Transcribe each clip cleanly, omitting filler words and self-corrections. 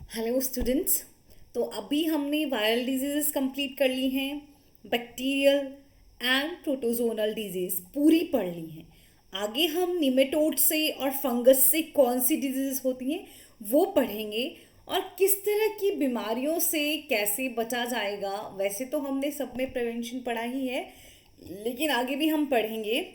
Hello students. तो अभी हमने वायरल डिजीजेस कंप्लीट कर ली हैं, बैक्टीरियल एंड प्रोटोजोनल डिजीज पूरी पढ़ ली हैं। आगे हम निमेटोड से और फंगस से कौन सी डिजीज होती हैं वो पढ़ेंगे, और किस तरह की बीमारियों से कैसे बचा जाएगा। वैसे तो हमने सब में प्रिवेंशन पढ़ा ही है, लेकिन आगे भी हम पढ़ेंगे।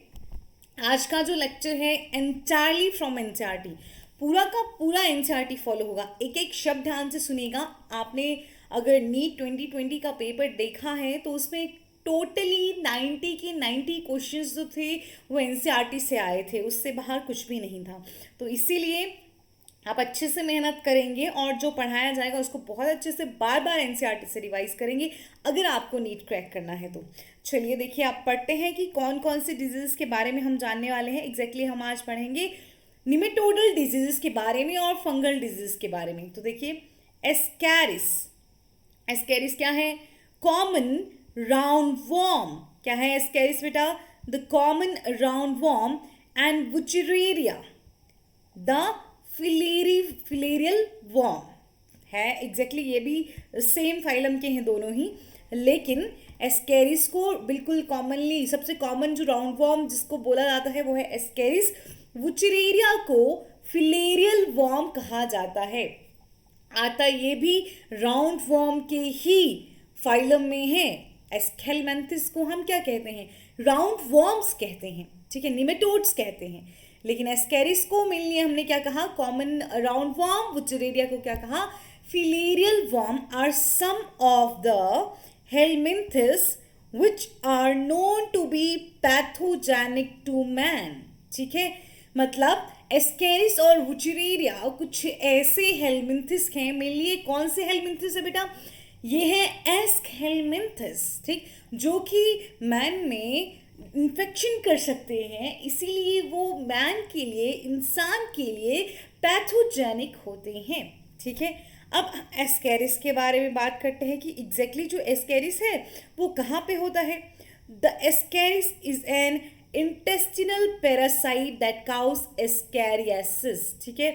आज का जो लेक्चर है एंटायरली फ्रॉम एनसीईआरटी, पूरा का पूरा एनसीईआरटी फॉलो होगा। एक एक शब्द ध्यान से सुनिएगा। आपने अगर नीट 2020 का पेपर देखा है तो उसमें टोटली 90 के 90 क्वेश्चंस जो थे वो एनसीईआरटी से आए थे, उससे बाहर कुछ भी नहीं था। तो इसीलिए आप अच्छे से मेहनत करेंगे और जो पढ़ाया जाएगा उसको बहुत अच्छे से बार बार एनसीईआरटी से रिवाइज करेंगे अगर आपको नीट क्रैक करना है तो। चलिए देखिए, आप पढ़ते हैं कि कौन कौन से डिजीज़ के बारे में हम जानने वाले हैं। एग्जैक्टली हम आज पढ़ेंगे निमेटोडल डिजीज़ के बारे में और फंगल डिजीज़ के बारे में। तो देखिए, एस्कैरिस। एस्कैरिस क्या है? Common round worm. क्या है एस्कैरिस बेटा? The common round worm and Wuchereria the filarial worm है। एग्जैक्टली ये भी सेम फाइलम के हैं दोनों ही, लेकिन एस्केरिस को बिल्कुल कॉमनली सबसे कॉमन जो राउंड वॉर्म जिसको बोला जाता है वो है एस्केरिस। वुचरेरिया को फिलेरियल वॉर्म कहा जाता है। आता ये भी राउंड वॉर्म के ही फाइलम में है। एस्केलमेंथिस को हम क्या कहते हैं? राउंड वॉर्म्स कहते हैं, ठीक है, निमेटोड्स कहते हैं। लेकिन एस्केरिस को मेनली हमने क्या कहा? Common round warm. वुचरेरिया को क्या कहा? Filarial worm are some of the helminths which are known to be pathogenic to man. ठीक है, मतलब एस्केरिस और वुचरेरिया कुछ ऐसे हेलमिंथिस हैं। मेनली कौन से हेलमिंथिस है बेटा? ये है एस्क हेलमिंथिस, ठीक, जो कि मैन में इन्फेक्शन कर सकते हैं, इसीलिए वो मैन के लिए, इंसान के लिए पैथोजेनिक होते हैं। ठीक है, अब एस्केरिस के बारे में बात करते हैं कि एग्जैक्टली जो एस्केरिस है वो कहाँ पे होता है। The Ascaris is an intestinal parasite that causes ascariasis. ठीक है,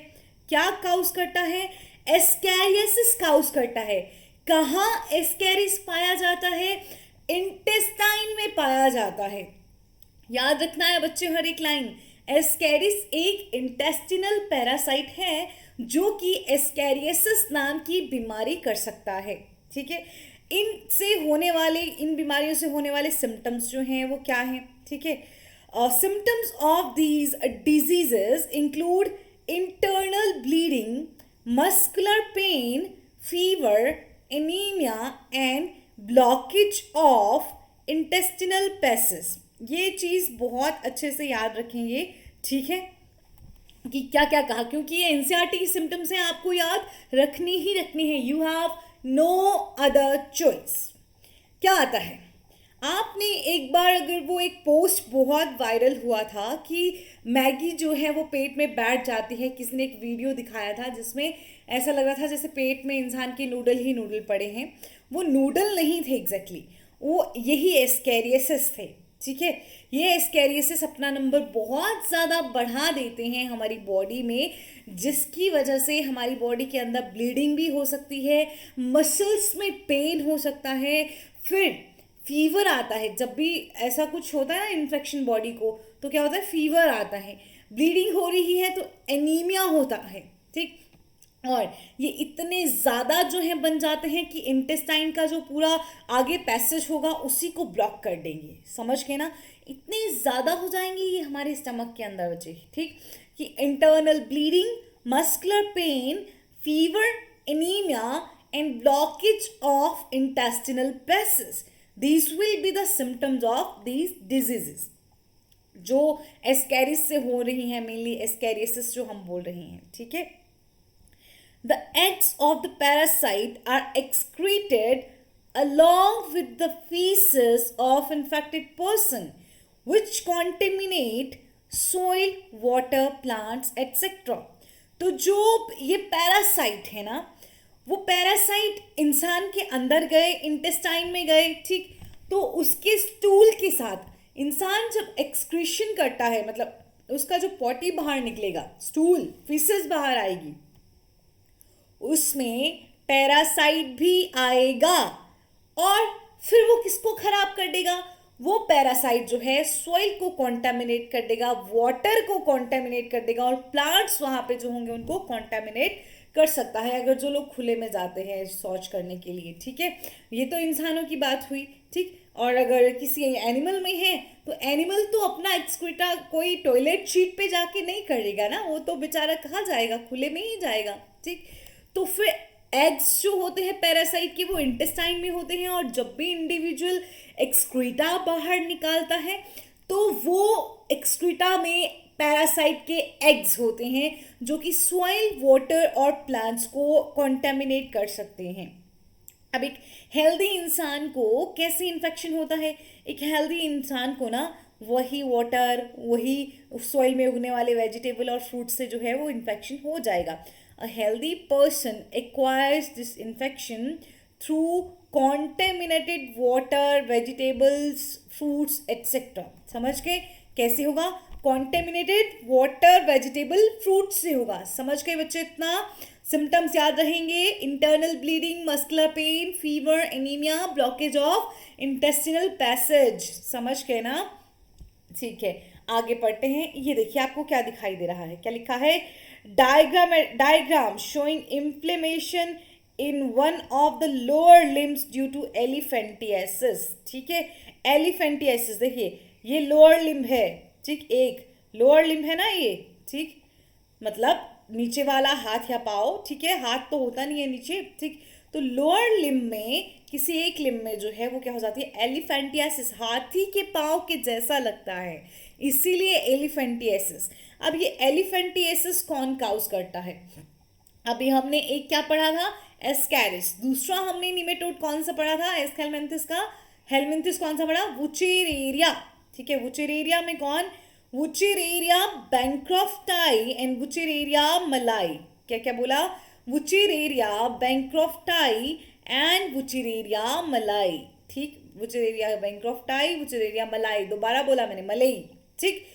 क्या काउज करता है? एस्कैरियासिस काउज करता है। कहाँ एस्कैरिस पाया जाता है? इंटेस्टाइन में पाया जाता है। याद रखना है बच्चे हर एक लाइन। एस्कैरिस एक इंटेस्टिनल पैरासाइट है जो कि एस्कैरियासिस नाम की बीमारी कर सकता है। ठीक है, इन बीमारियों से होने वाले सिम्टम्स जो हैं वो क्या हैं? ठीक है, symptoms of these diseases include internal bleeding, muscular pain, fever, anaemia and blockage of intestinal passage. ये चीज़ बहुत अच्छे से याद रखेंगे, ठीक है, कि क्या क्या कहा, क्योंकि ये एनसीईआरटी की सिम्टम्स हैं, आपको याद रखनी ही रखनी है। You have no other choice. क्या आता है? आपने एक बार, अगर वो एक पोस्ट बहुत वायरल हुआ था कि मैगी जो है वो पेट में बैठ जाती है, किसी ने एक वीडियो दिखाया था जिसमें ऐसा लग रहा था जैसे पेट में इंसान के नूडल ही नूडल पड़े हैं। वो नूडल नहीं थे एग्जैक्टली, वो यही एस्कैरियासिस थे। ठीक है, ये एस्कैरियासिस अपना नंबर बहुत ज़्यादा बढ़ा देते हैं हमारी बॉडी में, जिसकी वजह से हमारी बॉडी के अंदर ब्लीडिंग भी हो सकती है, मसल्स में पेन हो सकता है, फिर फीवर आता है। जब भी ऐसा कुछ होता है ना इन्फेक्शन बॉडी को, तो क्या होता है? फीवर आता है। ब्लीडिंग हो रही है तो एनीमिया होता है। ठीक, और ये इतने ज़्यादा जो है बन जाते हैं कि इंटेस्टाइन का जो पूरा आगे पैसेज होगा उसी को ब्लॉक कर देंगे। समझ गए ना? इतने ज़्यादा हो जाएंगे ये हमारे स्टमक के अंदर बचे। ठीक, कि internal bleeding, muscular pain, fever, anaemia and blockage of intestinal passage, these will be the symptoms of these diseases जो एस्कैरिस से हो रही हैं, मेनली एस्कैरियासिस जो हम बोल रहे हैं। ठीक है, the eggs of the parasite are excreted along with the feces of infected person which contaminate soil, water, plants etc. तो जो ये पैरासाइट है ना, वो पैरासाइट इंसान के अंदर गए, इंटेस्टाइन में गए, ठीक, तो उसके स्टूल के साथ इंसान जब एक्सक्रीशन करता है, मतलब उसका जो पॉटी बाहर निकलेगा, स्टूल, फीसेस बाहर आएगी, उसमें पैरासाइट भी आएगा और फिर वो किसको खराब कर देगा? वो पैरासाइट जो है सॉइल को कॉन्टेमिनेट कर देगा, वाटर को कॉन्टेमिनेट कर देगा और प्लांट्स वहां पे जो होंगे उनको कॉन्टेमिनेट कर सकता है अगर जो लोग खुले में जाते हैं शौच करने के लिए। ठीक है, ये तो इंसानों की बात हुई। ठीक, और अगर किसी एनिमल में है तो एनिमल तो अपना एक्सक्रीटा कोई टॉयलेट शीट पे जाके नहीं करेगा ना, वो तो बेचारा कहाँ जाएगा, खुले में ही जाएगा। ठीक, तो फिर एग्स जो होते हैं पैरासाइट के वो इंटेस्टाइन में होते हैं और जब भी इंडिविजुअल एक्सक्रीटा बाहर निकालता है तो वो एक्सक्रीटा में पैरासाइट के एग्स होते हैं जो कि सॉइल, वाटर और प्लांट्स को कॉन्टेमिनेट कर सकते हैं। अब एक हेल्दी इंसान को कैसे इन्फेक्शन होता है? एक हेल्दी इंसान को ना वही वाटर, वही सॉइल में उगने वाले वेजिटेबल और फ्रूट से जो है वो इन्फेक्शन हो जाएगा। अ healthy person acquires this infection through contaminated water, vegetables, fruits etcetera. समझ गए कैसे होगा? कॉन्टेमिनेटेड वाटर, वेजिटेबल, फ्रूट से होगा। समझ गए बच्चे? इतना सिम्टम्स याद रहेंगे, internal bleeding, muscular pain, fever, anaemia, blockage of intestinal passage. समझ गए ना? ठीक है, आगे पढ़ते हैं। ये देखिए आपको क्या दिखाई दे रहा है, क्या लिखा है? Diagram showing inflammation in one of the lower limbs due to elephantiasis. ठीक है, एलिफेंटियासिस देखिए ये लोअर लिम्ब है। ठीक, एक लोअर लिम्ब है ना ये। ठीक, मतलब नीचे वाला हाथ या पाँव। ठीक है, हाथ तो होता नहीं है नीचे। ठीक, तो लोअर लिम्ब में किसी एक लिम्ब में जो है वो क्या हो जाती है? एलिफेंटियासिस। हाथी के पाँव के जैसा लगता है, इसीलिए एलिफेंटियासिस। अब ये एलिफेंटियासिस कौन काउज करता है? अभी हमने एक क्या पढ़ा था? एस्कैरिस। दूसरा हमने निमेटोड कौन सा पढ़ा था? एस्केलमेंथिस का। हेलमिंथिस कौन सा पढ़ा? वुचेरेरिया। ठीक है, वुचेरेरिया में कौन? वुचेरेरिया बैंक्रॉफ्टाई एंड वुचेरेरिया मलाई। क्या क्या बोला? वुचेरेरिया बैंक्रॉफ्टाई एंड वुचेरेरिया मलाई। ठीक, वुचेरेरिया बैंक्रॉफ्टाई, वुचेरेरिया मलाई, दोबारा बोला मैंने, मलई। ठीक,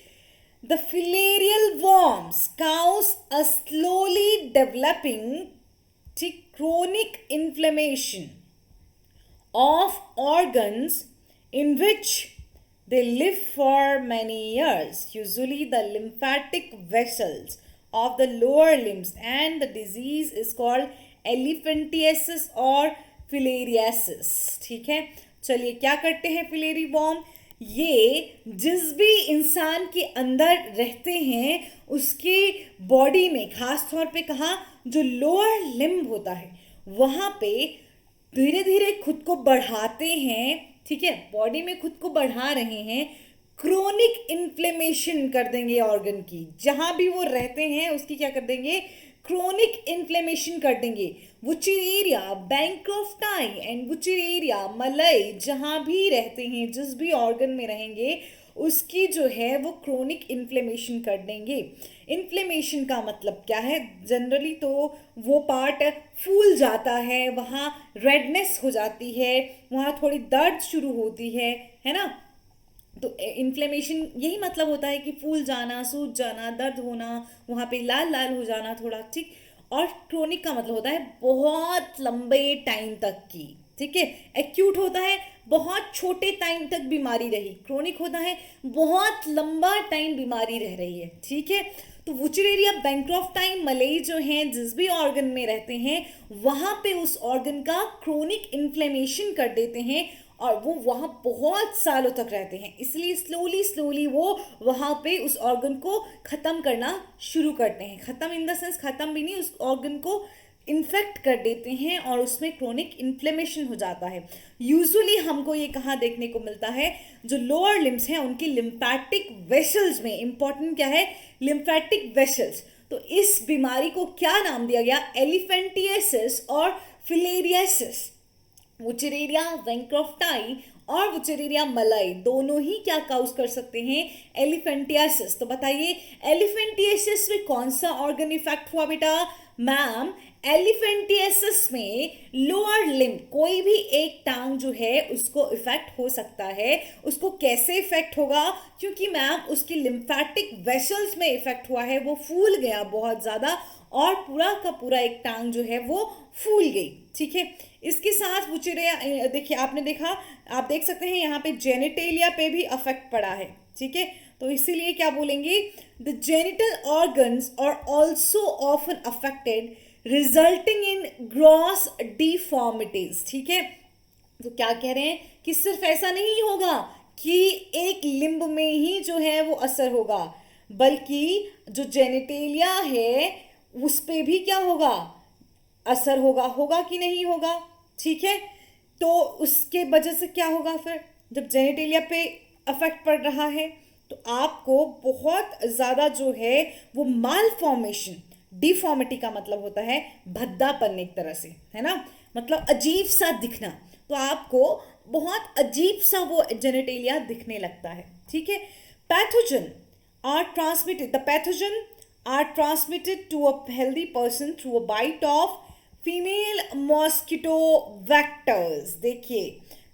the filarial worms cause a slowly developing chronic inflammation of organs in which they live for many years, usually the lymphatic vessels of the lower limbs, and the disease is called elephantiasis or filariasis. ठीक है, चलिए क्या करते हैं फिलेरी warm? ये जिस भी इंसान के अंदर रहते हैं उसके बॉडी में, खास तौर पे कहा जो लोअर लिम्ब होता है वहाँ पे धीरे धीरे खुद को बढ़ाते हैं। ठीक है, बॉडी में खुद को बढ़ा रहे हैं, क्रोनिक इन्फ्लेमेशन कर देंगे ऑर्गन की। जहाँ भी वो रहते हैं उसकी क्या कर देंगे? क्रोनिक इन्फ्लेमेशन कर देंगे। वुचेरेरिया बैंक्रॉफ्टाई एंड वुचेरेरिया मलई जहाँ भी रहते हैं, जिस भी ऑर्गन में रहेंगे उसकी जो है वो क्रोनिक इन्फ्लेमेशन कर देंगे। इन्फ्लेमेशन का मतलब क्या है? जनरली तो वो पार्ट फूल जाता है, वहाँ रेडनेस हो जाती है, वहाँ थोड़ी दर्द शुरू होती है ना? तो इन्फ्लेमेशन यही मतलब होता है कि फूल जाना, सूज जाना, दर्द होना, वहाँ पे लाल लाल हो जाना थोड़ा। ठीक, और क्रोनिक का मतलब होता है बहुत लंबे टाइम तक की। ठीक है, एक्यूट होता है बहुत छोटे टाइम तक बीमारी रही, क्रोनिक होता है बहुत लंबा टाइम बीमारी रह रही है। ठीक है, तो वुचेरेरिया बैंक्रॉफ्टाई मलई जो हैं जिस भी ऑर्गन में रहते हैं वहाँ पे उस ऑर्गन का क्रोनिक इन्फ्लेमेशन कर देते हैं और वो वहाँ बहुत सालों तक रहते हैं, इसलिए स्लोली स्लोली वो वहाँ पे उस ऑर्गन को ख़त्म करना शुरू करते हैं। ख़त्म इन द सेंस ख़त्म भी नहीं, उस ऑर्गन को इन्फेक्ट कर देते हैं और उसमें क्रोनिक इन्फ्लेमेशन हो जाता है। यूजुअली हमको ये कहाँ देखने को मिलता है? जो लोअर लिम्स हैं उनकी लिम्फैटिक वेसल्स में। इंपॉर्टेंट क्या है? Lymphatic vessels. तो इस बीमारी को क्या नाम दिया गया? एलिफेंटियासिस और फिलेरियासिस। वुचेरेरिया बैंक्रॉफ्टाई और वुचेरेरिया मलाई दोनों ही क्या काउज कर सकते हैं? एलिफेंटियासिस। तो बताइए एलिफेंटियासिस में कौन सा ऑर्गन इफेक्ट हुआ बेटा? मैम, एलिफेंटियासिस में लोअर लिम्ब, कोई भी एक टांग जो है उसको इफेक्ट हो सकता है। उसको कैसे इफेक्ट होगा? क्योंकि मैम उसकी लिम्फैटिक वेसल्स में इफेक्ट हुआ है, वो फूल गया बहुत ज़्यादा और पूरा का पूरा एक टांग जो है वो फूल गई। ठीक है, इसके साथ वुचेरिया, देखिए आपने देखा, आप देख सकते हैं यहाँ पे जेनिटेलिया पे भी अफेक्ट पड़ा है। ठीक है, तो इसीलिए क्या बोलेंगे, the genital organs are also often affected resulting in gross deformities. ठीक है, तो क्या कह रहे हैं कि सिर्फ ऐसा नहीं होगा कि एक लिंब में ही जो है वो असर होगा, बल्कि जो जेनिटेलिया है उस पे भी क्या होगा, असर होगा। होगा कि नहीं होगा? ठीक है, तो उसके वजह से क्या होगा, फिर जब जेनिटेलिया पे अफेक्ट पड़ रहा है तो आपको बहुत ज़्यादा जो है वो माल फॉर्मेशन, डिफॉर्मिटी का मतलब होता है भद्दापन एक तरह से, है ना, मतलब अजीब सा दिखना। तो आपको बहुत अजीब सा वो जेनिटेलिया दिखने लगता है। ठीक है, pathogen are transmitted, the pathogen are transmitted to a healthy person through a bite of female mosquito vectors. देखिए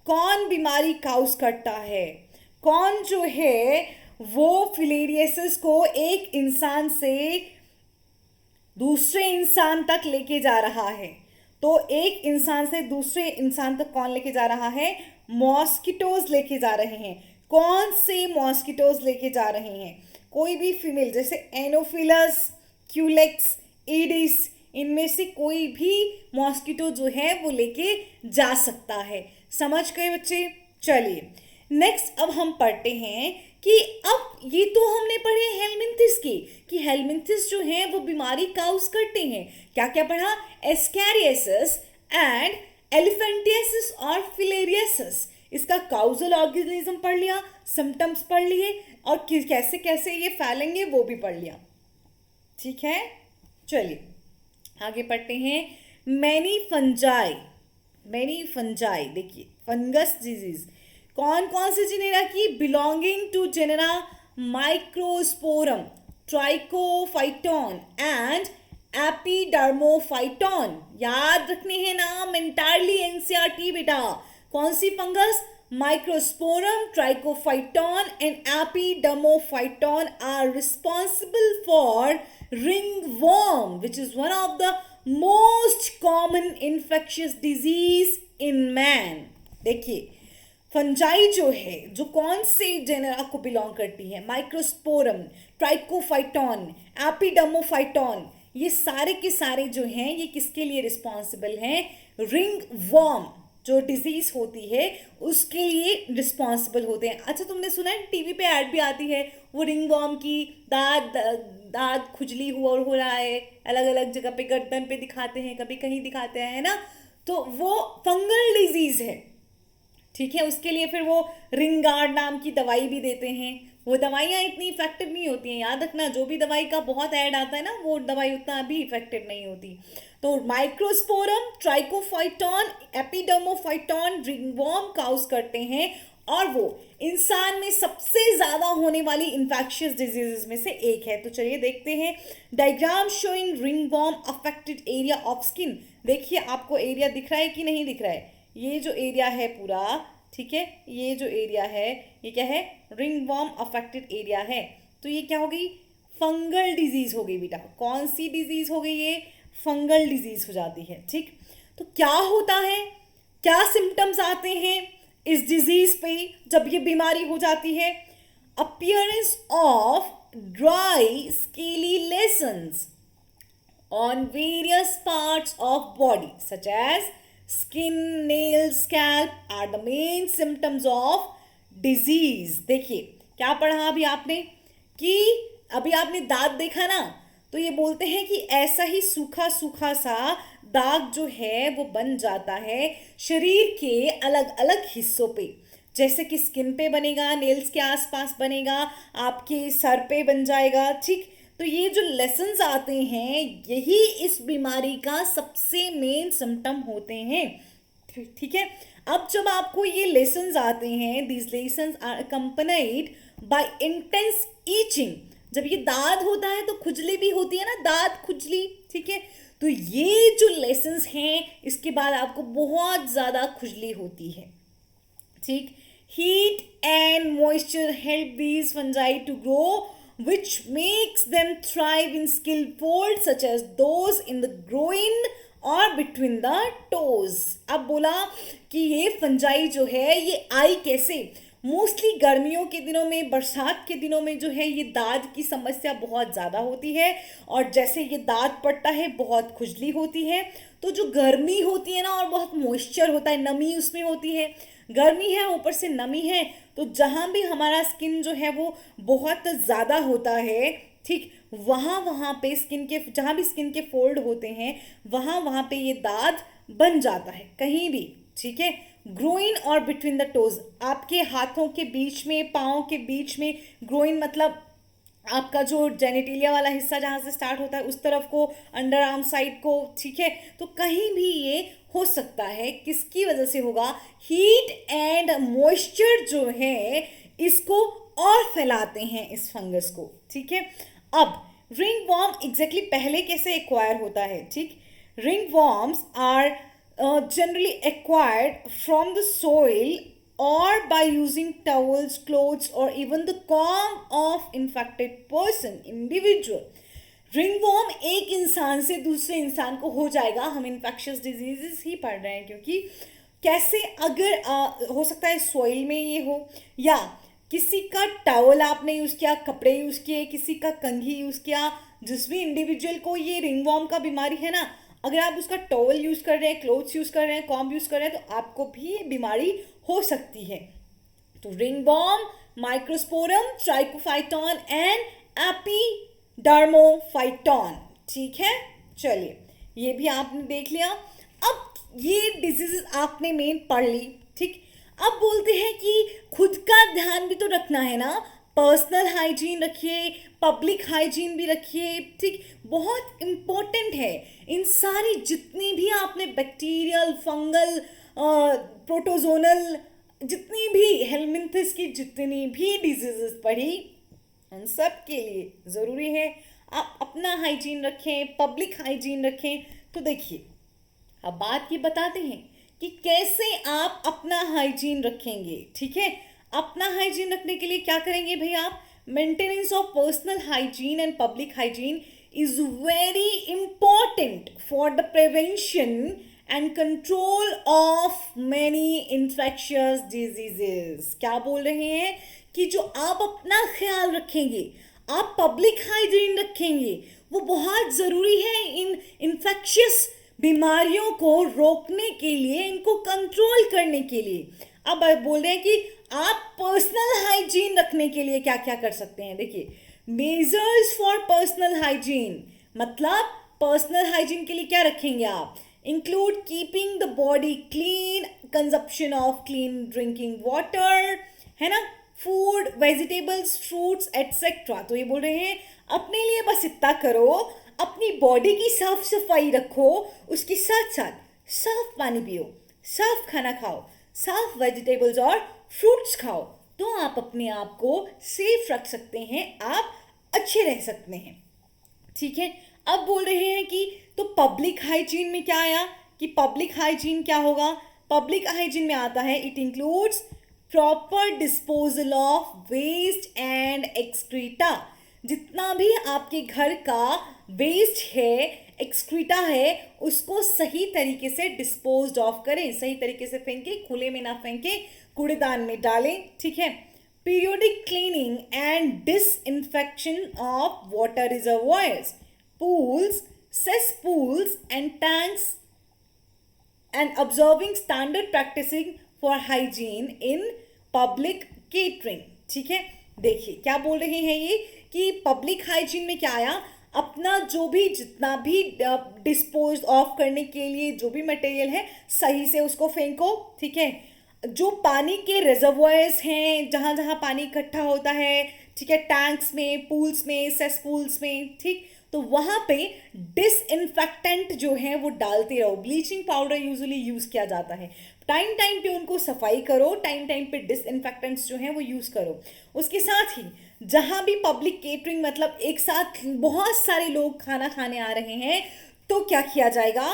कौन बीमारी काउस करता है, कौन जो है वो फिलेरियसिस को एक इंसान से दूसरे इंसान तक लेके जा रहा है। तो एक इंसान से दूसरे इंसान तक कौन लेके जा रहा है, मॉस्किटोज लेके जा रहे हैं। कौन से मॉस्किटोज लेके जा रहे हैं, कोई भी फीमेल, जैसे एनोफिलस, क्यूलेक्स, एडिस, इनमें से कोई भी मॉस्किटो जो है वो लेके जा सकता है। समझ गए बच्चे? चलिए नेक्स्ट अब हम पढ़ते हैं कि अब ये तो हमने पढ़े हेलमिंथिस की, कि हेलमिंथिस जो है वो बीमारी काउस करते हैं। क्या क्या पढ़ा, एस्कैरियासिस एंड एलिफेंटियासिस और फिलेरियासिस। इसका काउजल ऑर्गेनिज्म पढ़ लिया, सिम्टम्स पढ़ लिए, और कैसे कैसे ये फैलेंगे वो भी पढ़ लिया। ठीक है, चलिए आगे पढ़ते हैं। मैनी फंजाई, मैनी फंजाई, देखिए फंगस डिजीज कौन कौन से जेनेरा की, belonging to genera Microsporum, Trichophyton and Epidermophyton. याद रखने हैं नाम, एंटायरली एनसीईआरटी बेटा। कौन सी fungus, Microsporum, Trichophyton and Epidermophyton are responsible for ringworm, which is one of the most common infectious disease in man। देखिए फंजाई जो है, जो कौन से जेनेरा को बिलोंग करती है, माइक्रोस्पोरम, ट्राइकोफाइटॉन, एपिडर्मोफाइटॉन, ये सारे के सारे जो हैं ये किसके लिए रिस्पॉन्सिबल हैं, रिंग वॉर्म जो डिजीज होती है उसके लिए रिस्पॉन्सिबल होते हैं। अच्छा तुमने सुना है टीवी पे ऐड भी आती है वो रिंग वॉर्म की, दांत खुजली हुआ हो रहा है, अलग अलग जगह पे गर्दन पे दिखाते हैं, कभी कहीं दिखाते हैं, है ना, तो वो फंगल डिजीज है। ठीक है, उसके लिए फिर वो रिंगार्ड नाम की दवाई भी देते हैं। वो दवाइयाँ इतनी इफेक्टिव नहीं होती हैं, याद रखना, जो भी दवाई का बहुत ऐड आता है ना वो दवाई उतना भी इफेक्टिव नहीं होती। तो microsporum, Trichophyton, Epidermophyton ringworm cows करते हैं, और वो इंसान में सबसे ज्यादा होने वाली इंफेक्शियस डिजीजेस में से एक है। तो चलिए देखते हैं, diagram showing ringworm affected area of skin. देखिए आपको एरिया दिख रहा है कि नहीं दिख रहा है, ये जो एरिया है पूरा, ठीक है, ये जो एरिया है ये क्या है, रिंगवॉर्म अफेक्टेड एरिया है। तो ये क्या हो गई, फंगल डिजीज हो गई बेटा। कौन सी डिजीज हो गई, ये फंगल डिजीज हो जाती है। ठीक, तो क्या होता है, क्या सिम्टम्स आते हैं इस डिजीज पे जब ये बीमारी हो जाती है, appearance of dry scaly lessons on various parts of body such as skin, nails, scalp are the main symptoms of disease। देखिए क्या पढ़ा अभी आपने, कि अभी आपने दांत देखा ना, तो ये बोलते हैं कि ऐसा ही सूखा सूखा सा दाग जो है वो बन जाता है शरीर के अलग अलग हिस्सों पे, जैसे कि स्किन पे बनेगा, नेल्स के आसपास बनेगा, आपके सर पे बन जाएगा। ठीक, तो ये जो लेसन्स आते हैं यही इस बीमारी का सबसे मेन सिम्टम होते हैं। ठीक है, अब जब आपको ये लेसन्स आते हैं, these lessons are accompanied by intense itching. जब ये दाद होता है तो खुजली भी होती है ना, दाद खुजली। ठीक है, तो ये जो लेसन्स हैं इसके बाद आपको बहुत ज़्यादा खुजली होती है। ठीक, heat and moisture help these fungi to grow which makes them thrive in skilled folds such as those in the groin और बिटवीन द टोज। अब बोला कि ये फंजाई जो है ये आई कैसे, मोस्टली गर्मियों के दिनों में, बरसात के दिनों में जो है ये दाद की समस्या बहुत ज़्यादा होती है, और जैसे ये दाद पड़ता है बहुत खुजली होती है। तो जो गर्मी होती है ना, और बहुत मॉइस्चर होता है, नमी उसमें होती है, गर्मी है ऊपर से नमी है, तो जहाँ भी हमारा स्किन जो है वो बहुत ज़्यादा होता है, ठीक, वहाँ वहाँ पे स्किन के, जहाँ भी स्किन के फोल्ड होते हैं वहाँ वहाँ पे ये दाद बन जाता है कहीं भी, ठीक है। ग्रोइन और बिटवीन द टोज, आपके हाथों के बीच में, पाँव के बीच में, ग्रोइन मतलब आपका जो जेनेटिलिया वाला हिस्सा जहाँ से स्टार्ट होता है उस तरफ को, अंडर आर्म साइड को, ठीक है। तो कहीं भी ये हो सकता है, किसकी वजह से होगा, हीट एंड मॉइस्चर जो है इसको और फैलाते हैं इस फंगस को, ठीक है। अब रिंगवॉर्म एग्जैक्टली पहले कैसे एक्वायर होता है, ठीक। रिंगवॉर्म्स are generally acquired from the soil or by using towels, clothes or even the comb of infected person, individual। Ringworm एक इंसान से दूसरे इंसान को हो जाएगा, हम इन्फेक्शियस डिजीजेस ही पढ़ रहे हैं, क्योंकि कैसे, अगर हो सकता है सॉइल में ये हो, या किसी का टॉवल आपने यूज़ किया, कपड़े यूज़ किए, किसी का कंघी यूज़ किया, जिस भी इंडिविजुअल को ये रिंगवॉर्म का बीमारी है ना, अगर आप उसका टॉवल यूज़ कर रहे हैं, क्लोथ्स यूज़ कर रहे हैं, कॉम्ब यूज़ कर रहे हैं, तो आपको भी ये बीमारी हो सकती है। तो ringworm, microsporum, Trichophyton and Epidermophyton, ठीक है। चलिए, ये भी आपने देख लिया। अब ये डिजीजेस आपने मेन पढ़ ली, ठीक। अब बोलते हैं कि खुद का ध्यान भी तो रखना है ना, पर्सनल हाइजीन रखिए, पब्लिक हाइजीन भी रखिए, ठीक, बहुत इम्पोर्टेंट है। इन सारी जितनी भी आपने बैक्टीरियल, फंगल, प्रोटोजोनल, जितनी भी हेलमिंथस की जितनी भी डिजीजेस पढ़ी, उन सब के लिए ज़रूरी है आप अपना हाइजीन रखें, पब्लिक हाइजीन रखें। तो देखिए, अब बात ये बताते हैं कि कैसे आप अपना हाइजीन रखेंगे, ठीक है। अपना हाइजीन रखने के लिए क्या करेंगे भाई आप, maintenance of personal hygiene and public hygiene is very important for the prevention and control of many infectious diseases. क्या बोल रहे हैं कि जो आप अपना ख्याल रखेंगे, आप पब्लिक हाइजीन रखेंगे, वो बहुत ज़रूरी है इन इन्फेक्शियस बीमारियों को रोकने के लिए, इनको कंट्रोल करने के लिए। अब बोल रहे हैं कि आप पर्सनल हाइजीन रखने के लिए क्या क्या कर सकते हैं। देखिए, मेजर्स फॉर पर्सनल हाइजीन, मतलब पर्सनल हाइजीन के लिए क्या रखेंगे आप, include keeping the body clean, consumption of clean drinking water, है ना, फूड, वेजिटेबल्स, फ्रूट्स एटसेट्रा। तो ये बोल रहे हैं अपने लिए बस इतना करो, अपनी बॉडी की साफ सफाई रखो, उसके साथ साथ साफ पानी पियो, साफ खाना खाओ, साफ वेजिटेबल्स और फ्रूट्स खाओ, तो आप अपने आप को सेफ रख सकते हैं, आप अच्छे रह सकते हैं, ठीक है। अब बोल रहे हैं कि तो पब्लिक हाइजीन में क्या आया, कि पब्लिक हाइजीन क्या होगा, पब्लिक हाइजीन में आता है it includes proper disposal of waste and excreta. जितना भी आपके घर का वेस्ट है, एक्सक्रीटा है, उसको सही तरीके से डिस्पोज ऑफ करें, सही तरीके से फेंकें, खुले में ना फेंकें, कूड़ेदान में डालें, ठीक है। Periodic cleaning and disinfection of water reservoirs, pools, cesspools and tanks, and observing standard practicing for hygiene in public catering, ठीक है। देखिए क्या बोल रहे हैं ये कि पब्लिक हाइजीन में क्या आया, अपना जो भी जितना भी डिस्पोज ऑफ करने के लिए जो भी मटेरियल है सही से उसको फेंको, ठीक है। जो पानी के रिजर्वॉयर्स हैं, जहाँ जहाँ पानी इकट्ठा होता है, ठीक है, टैंक्स में, पूल्स में, सेसपूल्स में, ठीक, तो वहाँ पे डिसइंफेक्टेंट जो है वो डालते रहो। ब्लीचिंग पाउडर यूजुअली यूज़ किया जाता है, टाइम टाइम पे उनको सफाई करो, टाइम टाइम पे डिसइंफेक्टेंट्स जो हैं वो यूज़ करो। उसके साथ ही जहाँ भी पब्लिक केटरिंग, मतलब एक साथ बहुत सारे लोग खाना खाने आ रहे हैं, तो क्या किया जाएगा,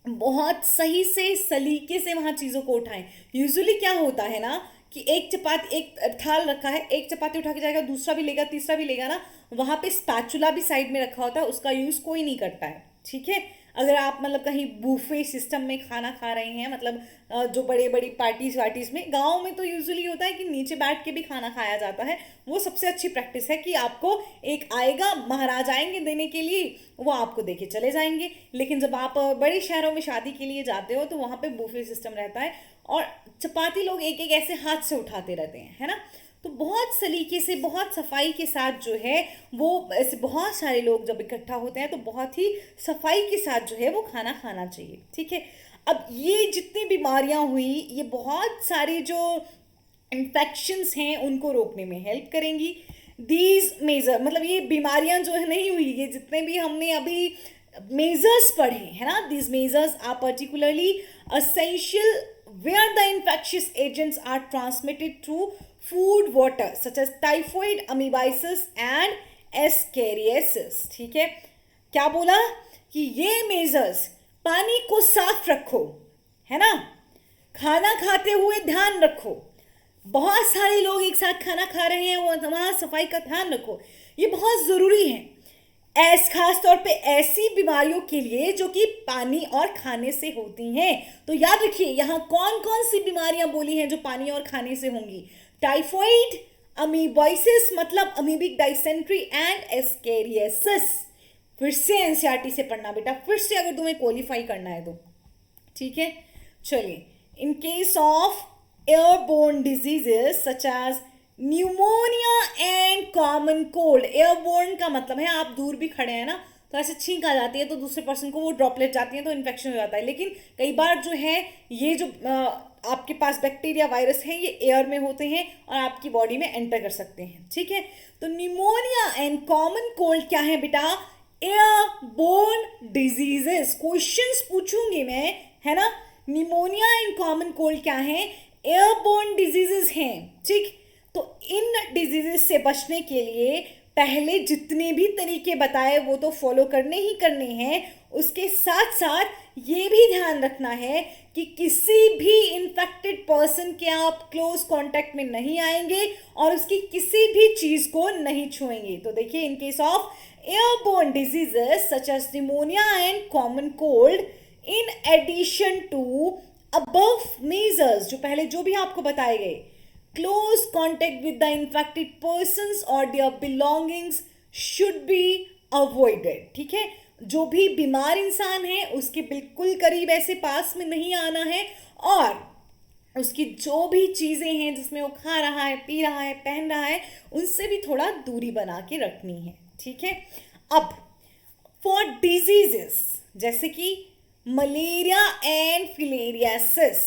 बहुत सही से सलीके से वहाँ चीज़ों को उठाएं। यूजुअली क्या होता है ना कि एक चपाती, एक थाल रखा है, एक चपाती उठा के जाएगा, दूसरा भी लेगा, तीसरा भी लेगा ना, वहां पे स्पैचुला भी साइड में रखा होता है, उसका यूज कोई नहीं करता है, ठीक है। अगर आप मतलब कहीं बूफे सिस्टम में खाना खा रहे हैं, मतलब जो बड़े बड़ी पार्टीज वार्टीज में, गाँव में तो यूजुअली होता है कि नीचे बैठ के भी खाना खाया जाता है, वो सबसे अच्छी प्रैक्टिस है कि आपको एक आएगा, महाराज आएंगे देने के लिए, वो आपको देके चले जाएंगे। लेकिन जब आप बड़े शहरों में शादी के लिए जाते हो तो वहाँ पे बूफे सिस्टम रहता है और चपाती लोग एक एक ऐसे हाथ से उठाते रहते हैं, है ना। तो बहुत सलीके से, बहुत सफाई के साथ जो है वो, ऐसे बहुत सारे लोग जब इकट्ठा होते हैं तो बहुत ही सफाई के साथ जो है वो खाना खाना चाहिए, ठीक है। अब ये जितनी बीमारियां हुई, ये बहुत सारी जो इन्फेक्शंस हैं उनको रोकने में हेल्प करेंगी। दीज मेजर, मतलब ये बीमारियां जो है नहीं हुई, ये जितने भी हमने अभी मेजर्स पढ़े है ना, these measures are particularly essential where the infectious agents are transmitted through food water such as typhoid, amoebiasis and ascariasis, ठीक है। क्या बोला कि ये मेजर्स, पानी को साफ रखो, है ना, खाना खाते हुए ध्यान रखो, बहुत सारे लोग एक साथ खाना खा रहे हैं, वो वहां सफाई का ध्यान रखो, ये बहुत जरूरी है, खास तौर पे ऐसी बीमारियों के लिए जो कि पानी और खाने से होती हैं। तो याद रखिए यहाँ कौन कौन सी बीमारियां बोली हैं जो पानी और खाने से होंगी, टाइफॉइड, अमीबोइसिस मतलब अमीबिक डाइसेंट्री एंड एस्केरियासिस। फिर से एनसीईआरटी से पढ़ना बेटा, फिर से अगर तुम्हें क्वालिफाई करना है तो, ठीक है। चलिए, in case of airborne diseases such as pneumonia and common cold, airborne का मतलब है आप दूर भी खड़े हैं ना तो ऐसे छींक आ जाती है तो दूसरे पर्सन को वो ड्रॉपलेट जाती है तो इन्फेक्शन हो जाता है। लेकिन कई बार जो है ये जो आपके पास बैक्टीरिया वायरस है ये एयर में होते हैं और आपकी बॉडी में एंटर कर सकते हैं, ठीक है। तो न्यूमोनिया एंड कॉमन कोल्ड क्या है बेटा, एयरबोर्न डिजीजेस। क्वेश्चंस पूछूंगी मैं, है ना। न्यूमोनिया एंड कॉमन कोल्ड क्या है, एयरबोर्न डिजीजेस हैं, ठीक। तो इन डिजीजेस से बचने के लिए पहले जितने भी तरीके बताए वो तो फॉलो करने ही करने हैं, उसके साथ साथ ये भी ध्यान रखना है कि किसी भी इन्फेक्टेड पर्सन के आप क्लोज कांटेक्ट में नहीं आएंगे और उसकी किसी भी चीज को नहीं छुएंगे। तो देखिए, in case of airborne diseases such as pneumonia and common cold, in addition to above measures, जो पहले जो भी आपको बताए गए, close contact with the infected persons or their belongings should be avoided, ठीक है। जो भी बीमार इंसान है उसके बिल्कुल करीब ऐसे पास में नहीं आना है और उसकी जो भी चीजें हैं जिसमें वो खा रहा है, पी रहा है, पहन रहा है, उनसे भी थोड़ा दूरी बना के रखनी है, ठीक है। अब फॉर डिजीजेस जैसे कि malaria and filariasis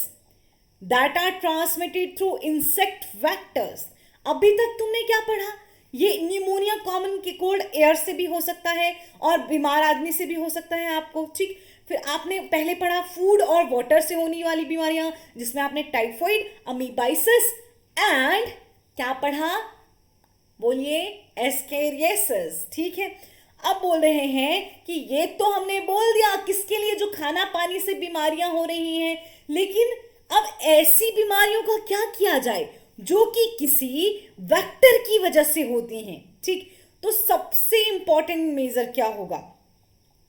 that are transmitted through insect vectors, अभी तक तुमने क्या पढ़ा, ये न्यूमोनिया कॉमन की कोल्ड एयर से भी हो सकता है और बीमार आदमी से भी हो सकता है आपको, ठीक। फिर आपने पहले पढ़ा फूड और वाटर से होने वाली बीमारियां जिसमें आपने टाइफॉइड, अमीबाइसिस एंड क्या पढ़ा, बोलिए, एस्केरियासिस, ठीक है। अब बोल रहे हैं कि ये तो हमने बोल दिया किसके लिए, जो खाना पानी से बीमारियां हो रही हैं, लेकिन अब ऐसी बीमारियों का क्या किया जाए जो कि किसी वेक्टर की वजह से होती हैं, ठीक। तो सबसे इंपॉर्टेंट मेजर क्या होगा,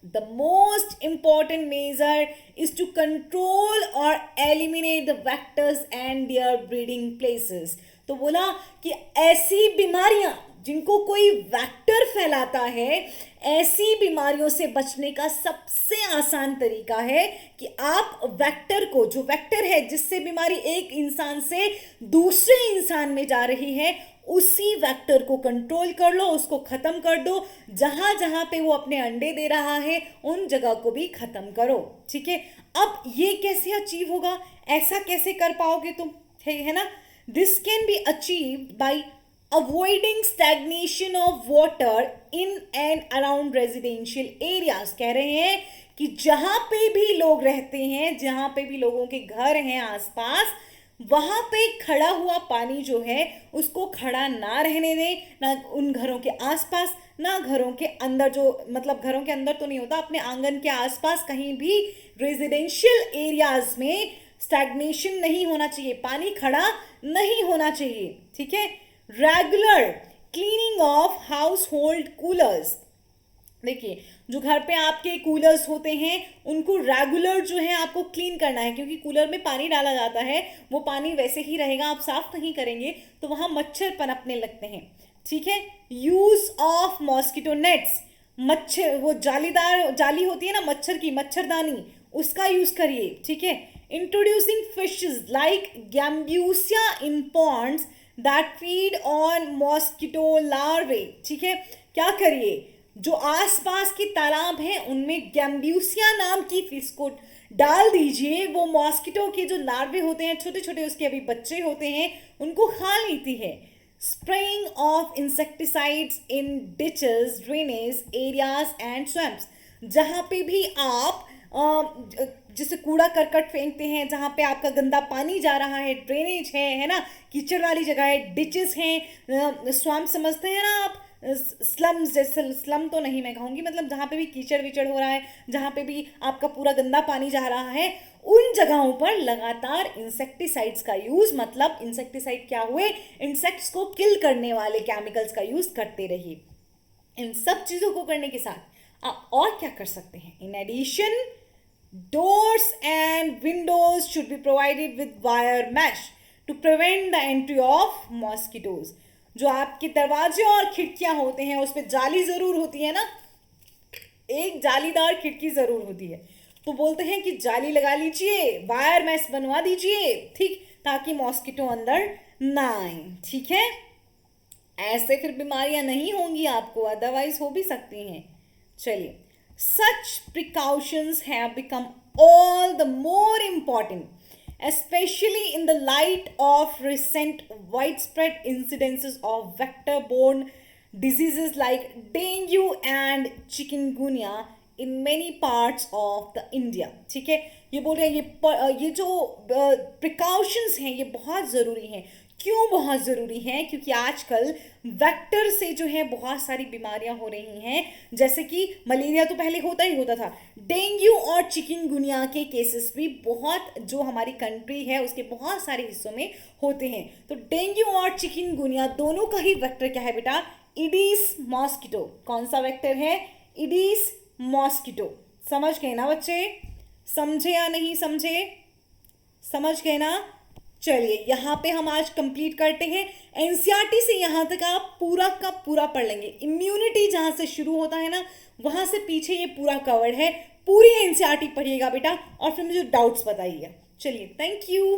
the most important measure is to control और eliminate the vectors and their breeding places. तो बोला कि ऐसी बीमारियां जिनको कोई वेक्टर फैलाता है, ऐसी बीमारियों से बचने का सबसे आसान तरीका है कि आप वेक्टर को, जो वेक्टर है जिससे बीमारी एक इंसान से दूसरे इंसान में जा रही है, उसी वेक्टर को कंट्रोल कर लो, उसको खत्म कर दो। जहां जहां पे वो अपने अंडे दे रहा है उन जगह को भी खत्म करो, ठीक है। अब ये कैसे अचीव होगा, ऐसा कैसे कर पाओगे तुम, है ना। This can be achieved by avoiding stagnation of water in and around residential areas। कह रहे हैं कि जहां पे भी लोग रहते हैं, जहां पे भी लोगों के घर हैं आसपास, वहां पे खड़ा हुआ पानी जो है उसको खड़ा ना रहने दें, ना उन घरों के आसपास, ना घरों के अंदर, जो मतलब घरों के अंदर तो नहीं होता, अपने आंगन के आसपास कहीं भी रेजिडेंशियल एरियाज में स्टैग्नेशन नहीं होना चाहिए, पानी खड़ा नहीं होना चाहिए, ठीक है। Regular cleaning of house hold coolers, देखिए जो घर पे आपके कूलर्स होते हैं उनको रेगुलर जो है आपको क्लीन करना है, क्योंकि कूलर में पानी डाला जाता है, वो पानी वैसे ही रहेगा, आप साफ नहीं करेंगे तो वहां मच्छर पनपने लगते हैं, ठीक है। यूज ऑफ मॉस्किटो नेट्स, मच्छर वो जालीदार जाली होती है ना मच्छर की, मच्छरदानी, उसका यूज करिए, ठीक है। Introducing fishes like gambusia in ponds that feed on mosquito larvae, ठीक है। क्या करिए, जो आसपास के तालाब हैं उनमें गैम्ब्यूसिया नाम की फिश को डाल दीजिए, वो मॉस्किटो के जो लार्वे होते हैं छोटे छोटे, उसके अभी बच्चे होते हैं, उनको खा लेती है। Spraying of insecticides in ditches, drainage areas and swamps, जहाँ पे भी आप जैसे कूड़ा करकट फेंकते हैं, जहाँ पे आपका गंदा पानी जा रहा है, ड्रेनेज है ना, कीचड़ वाली जगह है, डिचेस हैं, स्वैम्प समझते हैं ना आप, स्लम्स, जैसे स्लम तो नहीं मैं कहूँगी, मतलब जहाँ पे भी कीचड़ विचड़ हो रहा है, जहाँ पे भी आपका पूरा गंदा पानी जा रहा है, उन जगहों पर लगातार इंसेक्टिसाइड्स का यूज, मतलब इंसेक्टिसाइड क्या हुए, इंसेक्ट्स को किल करने वाले केमिकल्स का यूज करते रहिए। इन सब चीजों को करने के साथ आप और क्या कर सकते हैं, in addition doors and windows should be provided with wire mesh to prevent the entry of mosquitoes। जो आपके दरवाजे और खिड़कियां होते हैं उस पर जाली जरूर होती है ना, एक जालीदार खिड़की जरूर होती है, तो बोलते हैं कि जाली लगा लीजिए, वायर मैश बनवा दीजिए, ठीक, ताकि मॉस्किटो अंदर ना आए, ठीक है। ऐसे फिर बीमारियां नहीं होंगी आपको, अदरवाइज हो भी सकती हैं। चलिए, such precautions have become all the more important, especially in the light of recent widespread incidences of vector-borne diseases like dengue and chikungunya in many parts of the India, ठीक है। ये बोल रहे हैं ये जो प्रिकॉशंस हैं ये बहुत ज़रूरी हैं। क्यों बहुत ज़रूरी है, क्योंकि आजकल वेक्टर से जो है बहुत सारी बीमारियां हो रही हैं, जैसे कि मलेरिया तो पहले होता ही होता था, डेंगू और चिकनगुनिया के केसेस भी बहुत, जो हमारी कंट्री है उसके बहुत सारे हिस्सों में होते हैं। तो डेंगू और चिकनगुनिया दोनों का ही वेक्टर क्या है बेटा, इडीस मॉस्किटो। कौन सा वेक्टर है, इडीस मॉस्किटो। समझ गए ना बच्चे, समझे या नहीं समझे, समझ गए ना। चलिए यहाँ पे हम आज कंप्लीट करते हैं। एनसीईआरटी से यहाँ तक आप पूरा का पूरा पढ़ लेंगे। इम्यूनिटी जहाँ से शुरू होता है ना, वहाँ से पीछे ये पूरा कवर्ड है। पूरी एनसीईआरटी पढ़िएगा बेटा, और फिर मुझे डाउट्स बताइएगा। चलिए, थैंक यू।